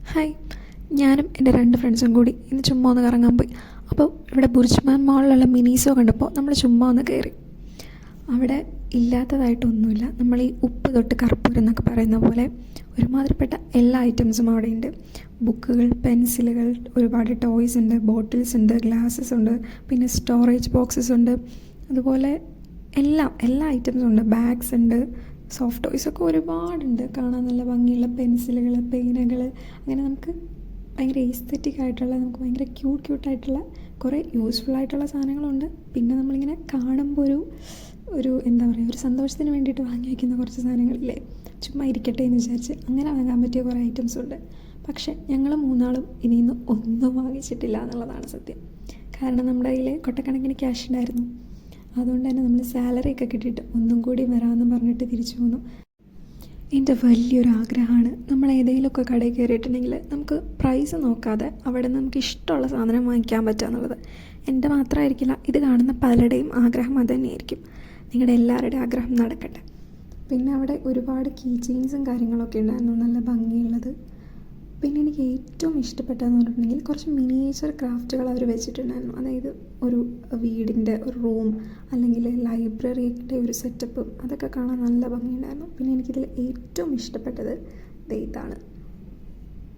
Hi, ഞാനും എൻ്റെ 2 ഫ്രണ്ട്സും കൂടി ഇന്ന് ചുമ്മാ ഒന്ന് കറങ്ങാൻ പോയി. അപ്പോൾ ഇവിടെ ബുർജ്മാൻ മാളിലുള്ള മിനീസോ കണ്ടപ്പോൾ നമ്മൾ ചുമ്മാ ഒന്ന് കയറി. അവിടെ ഇല്ലാത്തതായിട്ടൊന്നുമില്ല. നമ്മൾ ഈ ഉപ്പ് തൊട്ട് കർപ്പൂരം എന്നൊക്കെ പറയുന്ന പോലെ ഒരുമാതിരിപ്പെട്ട എല്ലാ ഐറ്റംസും അവിടെയുണ്ട്. ബുക്കുകൾ, പെൻസിലുകൾ, ഒരുപാട് ടോയ്സ് ഉണ്ട്, ബോട്ടിൽസ് ഉണ്ട്, ഗ്ലാസ്സസ് ഉണ്ട്, പിന്നെ സ്റ്റോറേജ് ബോക്സസ് ഉണ്ട്. അതുപോലെ എല്ലാ ഐറ്റംസും ഉണ്ട്. ബാഗ്സ് ഉണ്ട്, സോഫ്റ്റ് ടോയ്സൊക്കെ ഒരുപാടുണ്ട്. കാണാൻ നല്ല ഭംഗിയുള്ള പെൻസിലുകൾ, പേനകൾ, അങ്ങനെ നമുക്ക് ഭയങ്കര എസ്തെറ്റിക് ആയിട്ടുള്ള, നമുക്ക് ഭയങ്കര ക്യൂട്ടായിട്ടുള്ള കുറേ യൂസ്ഫുൾ ആയിട്ടുള്ള സാധനങ്ങളുണ്ട്. പിന്നെ നമ്മളിങ്ങനെ കാണുമ്പോൾ ഒരു എന്താ പറയുക, ഒരു സന്തോഷത്തിന് വേണ്ടിയിട്ട് വാങ്ങി വയ്ക്കുന്ന കുറച്ച് സാധനങ്ങളില്ലേ, ചുമ്മാ ഇരിക്കട്ടെ എന്ന് വിചാരിച്ച് അങ്ങനെ വാങ്ങാൻ പറ്റിയ കുറേ ഐറ്റംസ് ഉണ്ട്. പക്ഷേ ഞങ്ങൾ 3 ഇനി ഇന്ന് ഒന്നും വാങ്ങിച്ചിട്ടില്ല എന്നുള്ളതാണ് സത്യം. കാരണം നമ്മുടെ കയ്യിൽ കൊട്ടക്കണക്കിന് ക്യാഷ് ഉണ്ടായിരുന്നു. അതുകൊണ്ട് തന്നെ നമ്മൾ സാലറി ഒക്കെ കിട്ടിയിട്ട് ഒന്നും കൂടി വരാമെന്ന് പറഞ്ഞിട്ട് തിരിച്ചു പോന്നു. എൻ്റെ വലിയൊരു ആഗ്രഹമാണ് നമ്മൾ ഏതെങ്കിലുമൊക്കെ കടയിൽ കയറിയിട്ടുണ്ടെങ്കിൽ നമുക്ക് പ്രൈസ് നോക്കാതെ അവിടെ നമുക്ക് ഇഷ്ടമുള്ള സാധനം വാങ്ങിക്കാൻ പറ്റുക എന്നുള്ളത്. എൻ്റെ മാത്രമായിരിക്കില്ല, ഇത് കാണുന്ന പലരുടെയും ആഗ്രഹം അത് തന്നെയായിരിക്കും. നിങ്ങളുടെ എല്ലാവരുടെയും ആഗ്രഹം നടക്കട്ടെ. പിന്നെ അവിടെ ഒരുപാട് കീ ചെയിൻസും കാര്യങ്ങളൊക്കെ ഉണ്ടായിരുന്നു, നല്ല ഭംഗിയുള്ളത്. പിന്നെ എനിക്ക് ഏറ്റവും ഇഷ്ടപ്പെട്ടതെന്ന് പറഞ്ഞിട്ടുണ്ടെങ്കിൽ കുറച്ച് മിനിയേച്ചർ ക്രാഫ്റ്റുകൾ അവർ വെച്ചിട്ടുണ്ടായിരുന്നു. അതായത് ഒരു വീടിൻ്റെ ഒരു റൂം അല്ലെങ്കിൽ ലൈബ്രറിയുടെ ഒരു സെറ്റപ്പ്, അതൊക്കെ കാണാൻ നല്ല ഭംഗിയുണ്ടായിരുന്നു. പിന്നെ എനിക്കിതിൽ ഏറ്റവും ഇഷ്ടപ്പെട്ടത് ഇതാണ്.